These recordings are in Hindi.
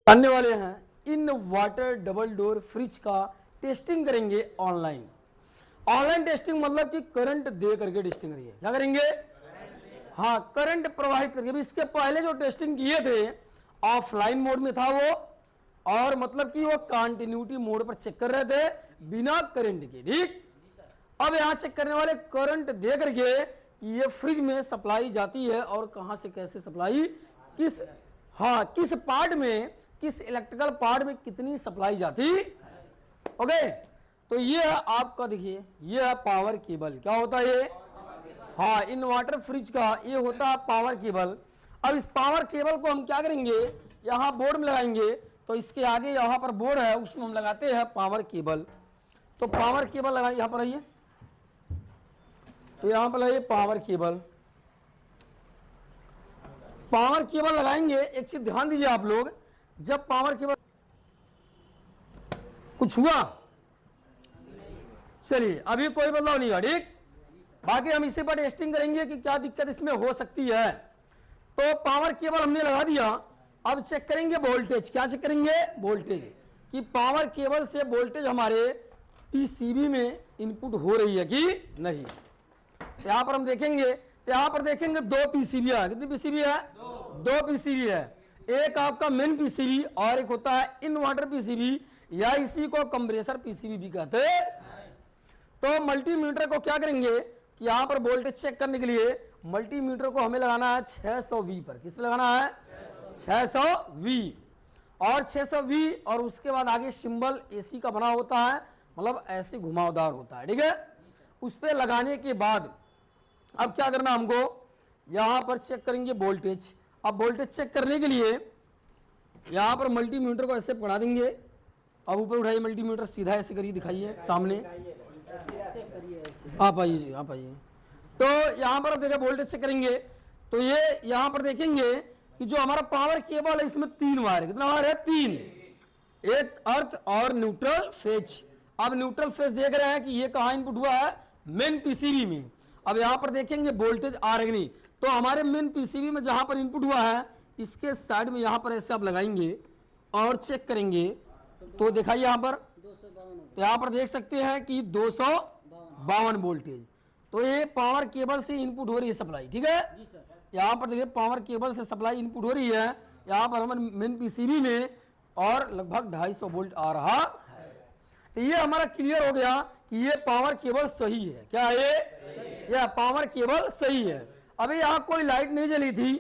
जानने वाले हैं in water double door fridge का टेस्टिंग करेंगे ऑनलाइन। ऑनलाइन टेस्टिंग मतलब कि करंट दे करके टेस्टिंग करेंगे। क्या करेंगे? हाँ, करंट प्रवाहित करके। अभी इसके पहले जो टेस्टिंग किए थे ऑफलाइन मोड में था वो, और मतलब कि वो कंटिन्यूटी मोड पर चेक कर रहे थे बिना करंट के। ठीक, अब यहां चेक करने वाले करंट दे करके ये फ्रिज में सप्लाई जाती है और कहां से कैसे सप्लाई, किस किस पार्ट में, किस इलेक्ट्रिकल पार्ट में कितनी सप्लाई जाती। ओके, तो ये है आपका, देखिए ये है पावर केबल। क्या होता है ये? हाँ, इन्वर्टर फ्रिज का ये होता है पावर केबल। अब इस पावर केबल को हम क्या करेंगे, यहाँ बोर्ड में लगाएंगे। तो इसके आगे यहाँ पर बोर्ड है, उसमें हम लगाते हैं पावर केबल। तो पावर केबल लगा, यहाँ पर आइए, तो यहाँ पर लगाइए पावर केबल। पावर केबल लगाएंगे। एक चीज ध्यान दीजिए आप लोग, जब पावर केबल कुछ हुआ, चलिए अभी कोई बदलाव नहीं हुआ। ठीक, बाकी हम इसी पर टेस्टिंग करेंगे कि क्या दिक्कत इसमें हो सकती है। तो पावर केबल हमने लगा दिया। अब चेक करेंगे वोल्टेज। क्या चेक करेंगे? वोल्टेज, कि पावर केबल से वोल्टेज हमारे पीसीबी में इनपुट हो रही है कि नहीं। यहां पर हम देखेंगे, तो यहां पर देखेंगे दो पीसीबी है। कितनी पीसीबी है? दो पीसीबी है। एक आपका मेन पीसीबी और एक होता है इन्वर्टर पीसीबी, या इसी को कंप्रेसर पीसीबी भी कहते हैं। तो मल्टीमीटर को क्या करेंगे कि यहां पर वोल्टेज चेक करने के लिए मल्टीमीटर को हमें लगाना है 600V पर। किस पे लगाना है? 600V। और 600V, और उसके बाद आगे सिंबल एसी का बना होता है, मतलब ऐसे घुमावदार होता है। ठीक है, उस पे लगाने के बाद अब क्या करना हमको, यहां पर चेक करेंगे वोल्टेज। अब वोल्टेज चेक करने के लिए यहां पर मल्टीमीटर को ऐसे पकड़ा देंगे। अब ऊपर उठाइए मल्टीमीटर, सीधा ऐसे करिए, दिखाइए सामने, आप आइए जी, आप आइए। तो यहां पर देखिए वोल्टेज चेक करेंगे। तो ये यहां पर देखेंगे कि जो हमारा पावर केबल है इसमें 3 वायर है। कितना वायर है? 3, एक अर्थ और न्यूट्रल फेज। अब न्यूट्रल फेज देख रहे हैं कि ये कहां इनपुट हुआ है? मेन पीसीबी में। अब यहां पर देखेंगे वोल्टेज आ रही नहीं, तो हमारे मेन पीसीबी में जहां पर इनपुट हुआ है इसके साइड में यहां पर ऐसे आप लगाएंगे और चेक करेंगे। तो दिखाइए यहां पर, तो यहां पर देख सकते हैं कि 252 वोल्टेज। तो ये पावर केबल से इनपुट हो रही है सप्लाई। ठीक है, यहाँ पर देखिए पावर केबल से सप्लाई इनपुट हो रही है यहाँ पर हमारे मेन पीसीबी में, और लगभग 250 वोल्ट आ रहा है। तो ये हमारा क्लियर हो गया कि ये पावर केबल सही है। क्या है ये पावर केबल सही है। अभी यहाँ कोई लाइट नहीं जली थी,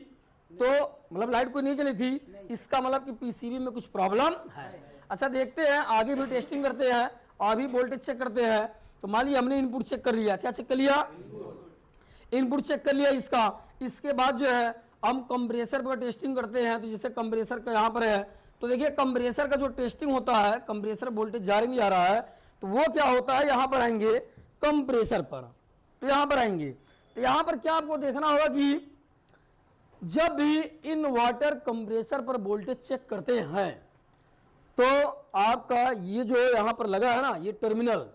तो मतलब लाइट कोई नहीं जली थी, इसका मतलब कि पीसीबी में कुछ प्रॉब्लम है। अच्छा, देखते हैं आगे भी टेस्टिंग करते हैं और अभी वोल्टेज चेक करते हैं। तो मान लिया हमने इनपुट चेक कर लिया। क्या चेक कर लिया? इनपुट चेक कर लिया इसका। इसके बाद जो है हम कंप्रेसर पर टेस्टिंग करते हैं। तो जैसे कंप्रेसर का यहाँ पर है, तो देखिए कंप्रेसर का जो टेस्टिंग होता है, कंप्रेसर वोल्टेज जा रही नहीं आ रहा है, तो वो क्या होता है, यहाँ पर आएंगे कंप्रेसर पर। तो यहाँ पर आएंगे, तो यहाँ पर क्या आपको देखना होगा कि जब भी इन वाटर कंप्रेसर पर वोल्टेज चेक करते हैं तो आपका ये जो यहाँ पर लगा है ना, ये टर्मिनल,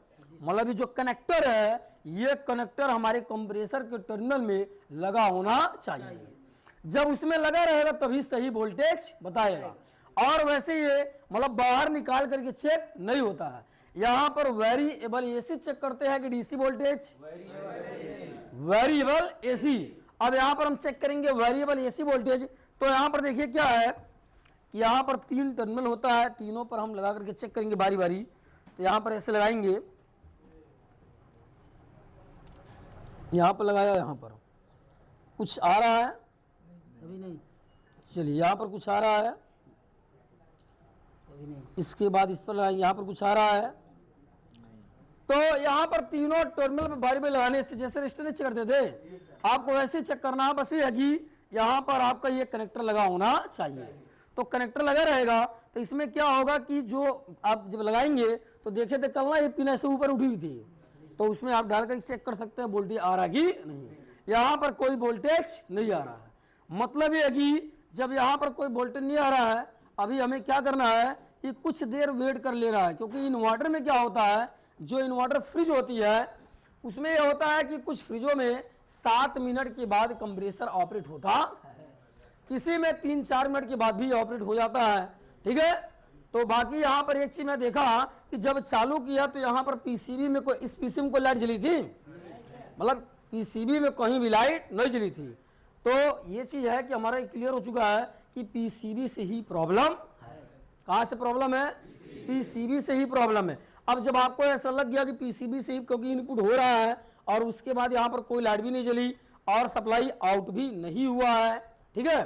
मतलब ये जो कनेक्टर है, ये कनेक्टर हमारे कंप्रेसर के टर्मिनल में लगा होना चाहिए। जब उसमें लगा रहेगा तभी सही वोल्टेज बताएगा। और वैसे ये मतलब बाहर निकाल करके चेक नहीं होता है। यहाँ पर वेरिएबल एसी चेक करते हैं कि डीसी वोल्टेज, वेरिएबल एसी। अब यहाँ पर हम चेक करेंगे वेरिएबल एसी वोल्टेज। तो यहाँ पर देखिए क्या है, यहाँ पर 3 टर्मिनल होता है, तीनों पर हम लगा करके चेक करेंगे बारी बारी। तो यहाँ पर ऐसे लगाएंगे, यहाँ पर लगाया, यहाँ पर कुछ आ रहा है अभी नहीं, चलिए यहाँ पर कुछ आ रहा है अभी नहीं, इसके बाद इस पर लगाएंगे, यहाँ पर कुछ आ रहा है। तो यहाँ पर तीनों टर्मिनल पर बारी बारी लगाने से जैसे रजिस्टर चेक करते थे, आपको वैसे चेक करना है। बस ये है कि यहाँ पर आपका ये कनेक्टर लगा होना चाहिए। तो कनेक्टर लगा रहेगा तो इसमें क्या होगा कि जो आप जब लगाएंगे तो देखे थे कल ना ये पिन ऐसे ऊपर उठी हुई थी, तो उसमें आप डालकर चेक कर सकते हैं वोल्टेज आ रहा कि नहीं। यहाँ पर कोई वोल्टेज नहीं आ रहा है, मतलब ये है कि जब यहाँ पर कोई वोल्टेज नहीं आ रहा है, अभी हमें क्या करना है कि कुछ देर वेट कर ले रहा है। क्योंकि इन्वर्टर में क्या होता है, जो इन्वर्टर फ्रिज होती है उसमें यह होता है कि कुछ फ्रिजों में 7 मिनट के बाद कंप्रेसर ऑपरेट होता है, किसी में 3-4 मिनट के बाद भी ऑपरेट हो जाता है। ठीक है। तो बाकी यहाँ पर एक चीज मैं देखा कि जब चालू किया तो यहाँ पर पीसीबी में कोई, इस पीसीबी में कोई लाइट जली थी, मतलब पीसीबी में कहीं भी लाइट नहीं जली थी। तो ये चीज है कि हमारा क्लियर हो चुका है कि पीसीबी से ही प्रॉब्लम है। कहाँ से प्रॉब्लम है? पीसीबी से ही प्रॉब्लम है। अब जब आपको ऐसा लग गया कि पीसीबी से ही क्योंकि इनपुट हो रहा है और उसके बाद यहाँ पर कोई लाइट भी नहीं जली और सप्लाई आउट भी नहीं हुआ है, ठीक है,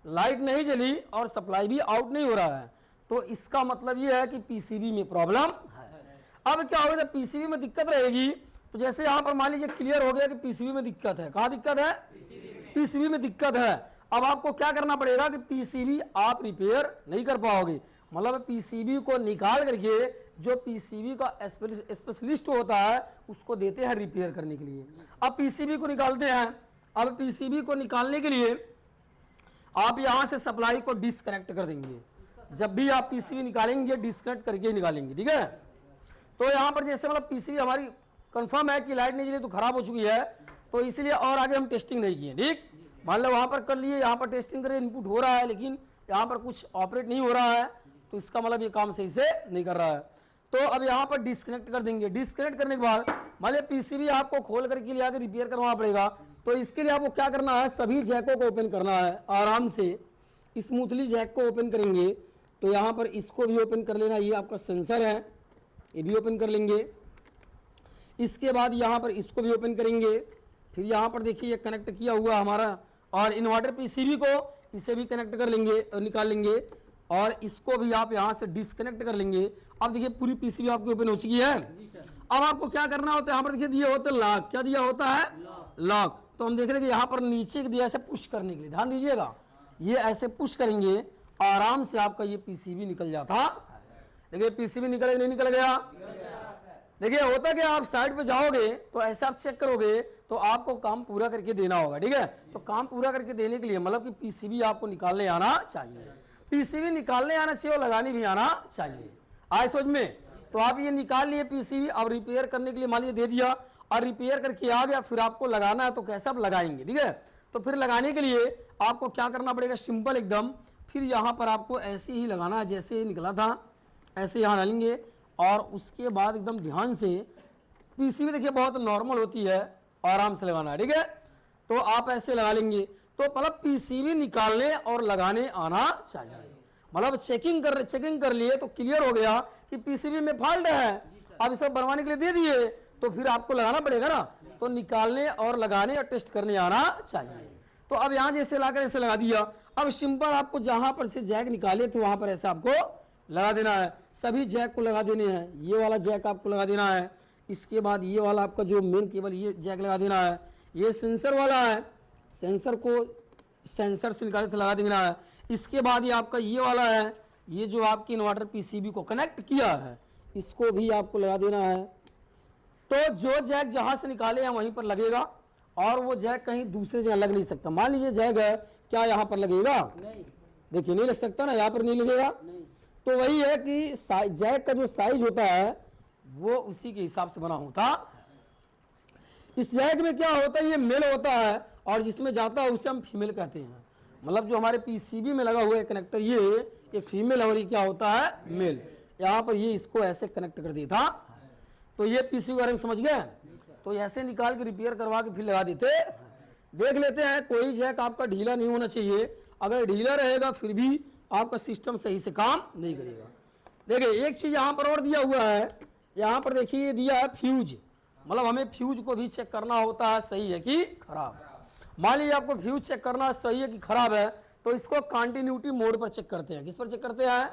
लाइट नहीं जली और सप्लाई भी आउट नहीं हो रहा है, तो इसका मतलब ये है कि पीसीबी में प्रॉब्लम है। अब क्या होगा, जब पीसीबी में दिक्कत रहेगी तो जैसे यहाँ पर मान लीजिए क्लियर हो गया कि पीसीबी में दिक्कत है। कहाँ दिक्कत है? पीसीबी में दिक्कत है। अब आपको क्या करना पड़ेगा कि पीसीबी आप रिपेयर नहीं कर पाओगे, मतलब पीसीबी को निकाल करके जो पीसीबी का स्पेशलिस्ट होता है उसको देते हैं रिपेयर करने के लिए। अब पीसीबी को निकालते हैं। अब पीसीबी को निकालने के लिए आप यहां से सप्लाई को डिस्कनेक्ट कर देंगे। जब भी आप पीसीबी निकालेंगे डिस्कनेक्ट करके ही निकालेंगे, ठीक है। तो यहां पर जैसे मतलब पीसीबी हमारी कंफर्म है कि लाइट नहीं जली तो खराब हो चुकी है, तो इसलिए और आगे हम टेस्टिंग नहीं किए, ठीक। मान लो वहां पर कर लिए, यहाँ पर टेस्टिंग करें, इनपुट हो रहा है लेकिन यहाँ पर कुछ ऑपरेट नहीं हो रहा है, तो इसका मतलब ये काम सही से नहीं कर रहा है। तो अब यहाँ पर डिस्कनेक्ट कर देंगे। डिस्कनेक्ट करने के बाद मान लिया पीसीबी आपको खोल करके ले आकर रिपेयर करवाना पड़ेगा, तो इसके लिए आपको क्या करना है, सभी जैकों को ओपन करना है आराम से, स्मूथली जैक को ओपन करेंगे। तो यहाँ पर इसको भी ओपन कर लेना, ये आपका सेंसर है, ये भी ओपन कर लेंगे। इसके बाद यहाँ पर इसको भी ओपन करेंगे। फिर यहाँ पर देखिए ये कनेक्ट किया हुआ हमारा, और इन्वर्टर पीसीबी को इसे भी कनेक्ट कर लेंगे और निकाल लेंगे, और इसको भी आप यहाँ से डिस्कनेक्ट कर लेंगे। अब देखिए पूरी पीसीबी आपकी ओपन हो चुकी है। अब आपको क्या करना होता है, यहाँ पर देखिए दिया होता है लॉक। क्या दिया होता है? लॉक। तो हम देख रहे हैं कि यहाँ पर नीचे दिया ऐसे पुश करने के लिए, ध्यान दीजिएगा, ये ऐसे पुश करेंगे आराम से आपका ये पीसीबी निकल जाता। देखिए पीसीबी निकल नहीं निकल गया। देखिए होता क्या, आप साइड पे जाओगे तो ऐसे आप चेक करोगे तो आपको काम पूरा करके देना होगा, ठीक है। तो काम पूरा करके देने के लिए मतलब कि पीसीबी आपको निकालने आना चाहिए, पीसीबी निकालने आना चाहिए और लगाने भी आना चाहिए। आए समझ में? तो आप ये निकाल लिए पीसीबी, अब रिपेयर करने के लिए मान लीजिए दे दिया और रिपेयर करके आ गया, फिर आपको लगाना है तो कैसे आप लगाएंगे, ठीक है। तो फिर लगाने के लिए आपको क्या करना पड़ेगा, सिंपल एकदम, फिर यहाँ पर आपको ऐसे ही लगाना है जैसे निकला था, ऐसे यहाँ डालेंगे और उसके बाद एकदम ध्यान से, पीसीबी देखिए बहुत नॉर्मल होती है, आराम से लगाना है, ठीक है। तो आप ऐसे लगा लेंगे। तो मतलब पीसीबी निकालने और लगाने आना चाहिए, मतलब चेकिंग कर लिए तो क्लियर हो गया कि पीसीबी में फॉल्ट है, अब इसे बनवाने के लिए दे दिए तो फिर आपको लगाना पड़ेगा ना, तो निकालने और लगाने और टेस्ट करने आना चाहिए। तो अब यहाँ जैसे लाकर ऐसे लगा दिया। अब सिंपल आपको जहां पर से जैक निकाले थे वहां पर ऐसे आपको लगा देना है, सभी जैक को लगा देने हैं। ये वाला जैक आपको लगा देना है, इसके बाद ये वाला आपका जो मेन केबल ये जैक लगा देना है, ये सेंसर वाला है, सेंसर को सेंसर से निकाले थे लगा देना है। इसके बाद ये आपका ये वाला है, ये जो आपकी इन्वर्टर पीसीबी को कनेक्ट किया है इसको भी आपको लगा देना है। तो जो जैक जहां से निकाले हैं वहीं पर लगेगा और वो जैक कहीं दूसरे जगह लग नहीं सकता। मान लीजिए जैक है, क्या यहाँ पर लगेगा? नहीं, देखिए नहीं लग सकता ना, यहाँ पर नहीं लगेगा। नहीं। तो वही है कि जैक का जो साइज होता है वो उसी के हिसाब से बना होता। इस जैक में क्या होता है, ये मेल होता है और जिसमें जाता है उसे हम फीमेल कहते हैं। मतलब जो हमारे पीसीबी में लगा हुआ है कनेक्टर ये फीमेल और ये क्या होता है, मेल। यहाँ पर ये इसको ऐसे कनेक्ट कर देता। तो ये पीसीबी के बारे में समझ गए। तो ऐसे निकाल के रिपेयर करवा के फिर लगा देते। देख लेते हैं कोई जैक आपका ढीला नहीं होना चाहिए, अगर ढीला रहेगा फिर भी आपका सिस्टम सही से काम नहीं करेगा। देखिए एक चीज यहाँ पर और दिया हुआ है, यहाँ पर देखिए दिया है फ्यूज, मतलब हमें फ्यूज को भी चेक करना होता है सही है कि खराब। मान लीजिए आपको फ्यूज चेक करना सही है कि खराब है, तो इसको कंटिन्यूटी मोड पर चेक करते हैं। किस पर चेक करते हैं?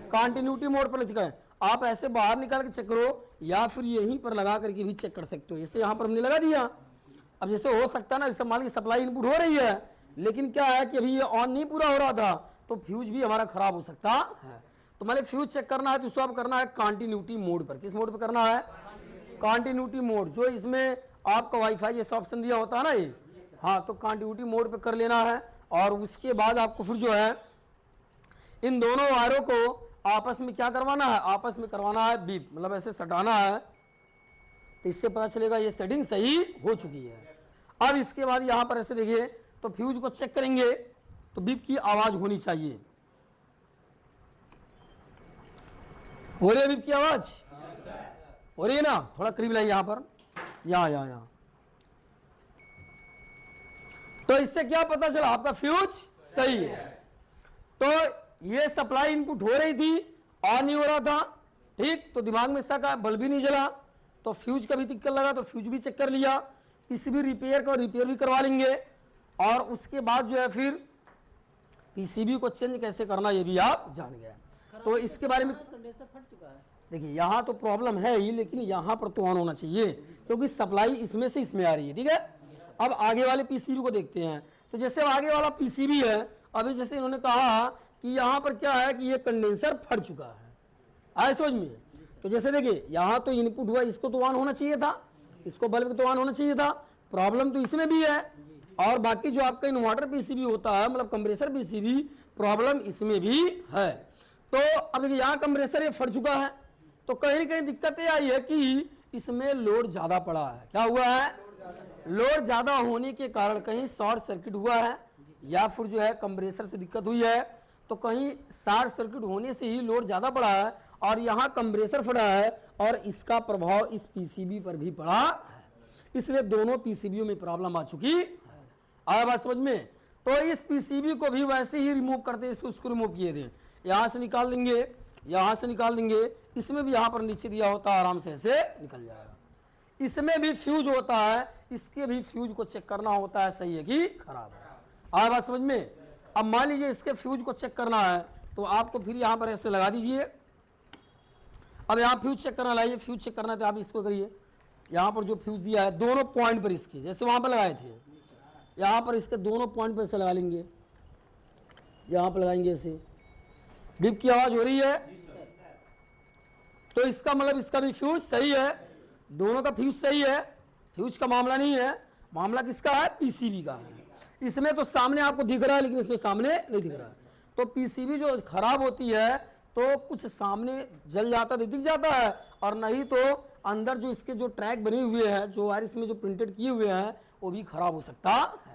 कंटिन्यूटी मोड पर चेक करें। आप ऐसे बाहर निकाल के चेक करो या फिर यहीं पर लगा करके भी चेक कर सकते हो। जैसे यहाँ पर हमने लगा दिया, अब जैसे हो सकता है ना, जैसे मान लीजिए सप्लाई इनपुट हो रही है लेकिन क्या है कि अभी ये ऑन नहीं पूरा हो रहा था, तो फ्यूज भी हमारा खराब हो सकता है। तो मान लीजिए फ्यूज चेक करना है तो उसको आप करना है कंटिन्यूटी मोड पर। किस मोड पर करना है? Continuity mode. जो इसमें आपका वाईफाई जैसा ऑप्शन दिया होता है ना ये, हाँ, तो कंटिन्यूटी मोड पे कर लेना है। और उसके बाद आपको फिर जो है इन दोनों वायरों को आपस में क्या करवाना है, आपस में करवाना है बीप, मतलब ऐसे सटाना है, तो इससे पता चलेगा ये सेटिंग सही हो चुकी है। अब इसके बाद यहाँ पर ऐसे देखिए तो फ्यूज को चेक करेंगे तो बीप की आवाज होनी चाहिए। हो रही है अभी की आवाज? हो रही है ना? थोड़ा करीब लाइए यहाँ पर, यहाँ। तो इससे क्या पता चला? आपका फ्यूज सही है। तो ये सप्लाई इनपुट हो रही थी, ऑन नहीं हो रहा था, ठीक। तो दिमाग में इसका बल्ब भी नहीं जला, तो फ्यूज का भी दिक्कत लगा, तो फ्यूज भी चेक कर लिया। पीसीबी रिपेयर का रिपेयर भी करवा लेंगे, और उसके बाद जो है फिर पीसीबी को चेंज कैसे करना ये भी आप जान गए। तो इसके बारे में कंडेंसर फट चुका है। देखिए यहाँ तो प्रॉब्लम है ही, लेकिन यहाँ पर तो ऑन होना चाहिए, क्योंकि सप्लाई इसमें से इसमें आ रही है, ठीक है। अब आगे वाले पीसीबी को देखते हैं। तो जैसे आगे वाला पीसीबी है, अभी जैसे इन्होंने कहा कि यहाँ पर क्या है कि ये कंडेंसर फट चुका है, आए समझ में। तो जैसे देखिए यहाँ तो इनपुट हुआ, इसको तो ऑन होना चाहिए था, इसको बल्ब तो ऑन होना चाहिए था। प्रॉब्लम तो इसमें भी है, और बाकी जो आपका इन्वर्टर पीसीबी होता है, मतलब कंप्रेसर पीसीबी, प्रॉब्लम इसमें भी है। तो अब देखिए यहाँ कंप्रेसर ये फट चुका है, तो कहीं ना कहीं दिक्कत ये आई है कि इसमें लोड ज्यादा पड़ा है। क्या हुआ है? लोड ज्यादा होने के कारण कहीं शॉर्ट सर्किट हुआ है, या फिर जो है कंप्रेसर से दिक्कत हुई है। तो कहीं शॉर्ट सर्किट होने से ही लोड ज्यादा पड़ा है, और यहाँ कंप्रेसर फटा है, और इसका प्रभाव इस पीसीबी पर भी पड़ा है। इसलिए दोनों पीसीबीओ में प्रॉब्लम आ चुकी है। आया बात समझ में? तो इस पीसीबी को भी वैसे ही रिमूव करते, उसको रिमूव किए थे, यहाँ से निकाल देंगे, यहाँ से निकाल देंगे। इसमें भी यहाँ पर नीचे दिया होता है, आराम से ऐसे निकल जाएगा। इसमें भी फ्यूज होता है, इसके भी फ्यूज को चेक करना होता है, सही है कि खराब है। आया बात समझ में? अब मान लीजिए इसके फ्यूज को चेक करना है, तो आपको फिर यहाँ पर ऐसे लगा दीजिए। अब यहाँ फ्यूज चेक करना, लाइए फ्यूज चेक करना है तो आप इसको करिए। यहाँ पर जो फ्यूज दिया है दोनों पॉइंट पर इसके, जैसे वहाँ पर लगाए थे, यहाँ पर इसके दोनों पॉइंट पर ऐसे लगा लेंगे, यहाँ पर लगाएंगे ऐसे। डिप की आवाज हो रही है, तो इसका मतलब इसका भी फ्यूज सही है, दोनों का फ्यूज सही है। फ्यूज का मामला नहीं है, मामला किसका है? पीसीबी का है। इसमें तो सामने आपको दिख रहा है, लेकिन इसमें सामने नहीं दिख रहा है। तो पीसीबी जो खराब होती है, तो कुछ सामने जल जाता है, दिख जाता है, और नहीं तो अंदर जो इसके जो ट्रैक बने हुए हैं, जो वायर इसमें जो प्रिंटेड किए हुए हैं, वो भी खराब हो सकता है।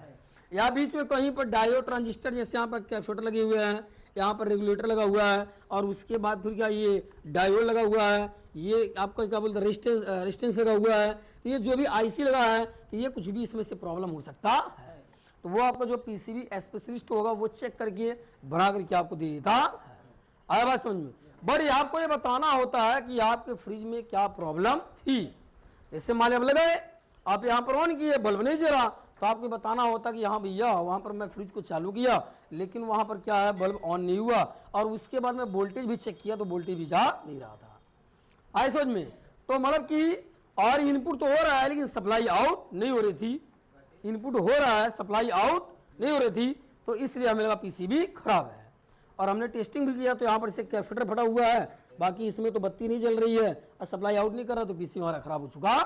या बीच में कहीं पर डायोड ट्रांजिस्टर, जैसे यहाँ पर कैपेसिटर लगे हुए हैं, यहाँ पर रेगुलेटर लगा हुआ है, और उसके बाद फिर क्या ये डायोड लगा हुआ है, ये आपका क्या बोलते हैं रेजिस्टेंस लगा हुआ है, तो ये जो भी आईसी लगा है, तो ये कुछ भी इसमें से प्रॉब्लम हो सकता है। तो वो आपका जो पीसीबी स्पेशलिस्ट होगा वो चेक करके बना करके आपको दे देता है। आया बात समझ में? बट आपको ये बताना होता है कि आपके फ्रिज में क्या प्रॉब्लम थी। जैसे मान लीजिए लगाए, आप यहाँ पर ऑन किए, बल्ब नहीं जला, तो आपको बताना होता कि हाँ भैया वहाँ पर मैं फ्रिज को चालू किया, लेकिन वहाँ पर क्या है, बल्ब ऑन नहीं हुआ, और उसके बाद मैं वोल्टेज भी चेक किया तो वोल्टेज भी जा नहीं रहा था। आए समझ में? तो मतलब कि और इनपुट तो हो रहा है, लेकिन सप्लाई आउट नहीं हो रही थी। इनपुट हो रहा है, सप्लाई आउट नहीं हो रही थी, तो इसलिए हमें लगा पीसीबी खराब है। और हमने टेस्टिंग भी किया, तो यहाँ पर इसे कैपेसिटर फटा हुआ है, बाकी इसमें तो बत्ती नहीं जल रही है और सप्लाई आउट नहीं कर रहा, तो पीसीबी हमारा खराब हो चुका।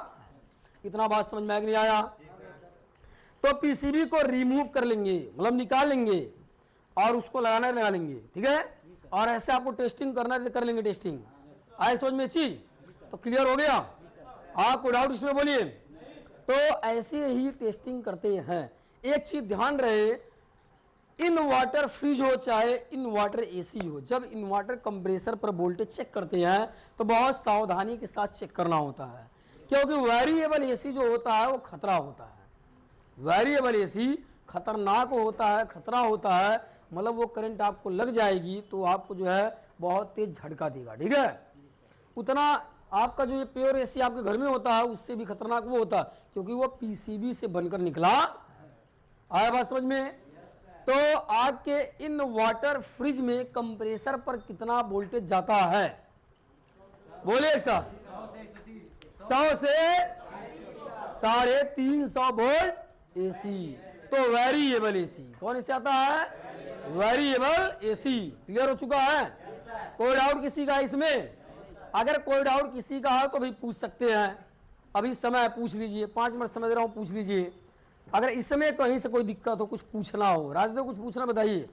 इतना बात समझ में आ नहीं आया? तो पीसीबी को रिमूव कर लेंगे, मतलब निकाल लेंगे, और उसको लगा लेंगे, ठीक है। और ऐसे आपको टेस्टिंग करना है, कर लेंगे टेस्टिंग। आए समझ में चीज? तो क्लियर हो गया? कोई डाउट इसमें बोलिए। तो ऐसे ही टेस्टिंग करते हैं। एक चीज ध्यान रहे, इन्वर्टर फ्रिज हो चाहे इन्वर्टर एसी हो, जब इन्वर्टर कंप्रेसर पर वोल्टेज चेक करते हैं तो बहुत सावधानी के साथ चेक करना होता है, क्योंकि वेरिएबल एसी जो होता है वो खतरा होता है। वेरिएबल एसी खतरनाक होता है, खतरा होता है, मतलब वो करंट आपको लग जाएगी तो आपको जो है बहुत तेज झटका देगा, ठीक है। उतना आपका जो ये प्योर एसी आपके घर में होता है उससे भी खतरनाक वो होता है, क्योंकि वो पीसीबी से बनकर निकला। आया बात समझ में? तो आपके इन्वर्टर फ्रिज में कंप्रेसर पर कितना वोल्टेज जाता है? बोलिए साहब। 100 से 350 वोल्ट एसी। तो वेरिएबल एसी कौन इससे आता है? Variable AC. क्लियर हो चुका है? कोई डाउट किसी का इसमें? अगर कोई डाउट किसी का है तो भी पूछ सकते हैं, अभी समय पूछ लीजिए, 5 मिनट समय दे रहा हूं, पूछ लीजिए। अगर इसमें कहीं से कोई दिक्कत हो, कुछ पूछना हो, राजदेव कुछ पूछना बताइए।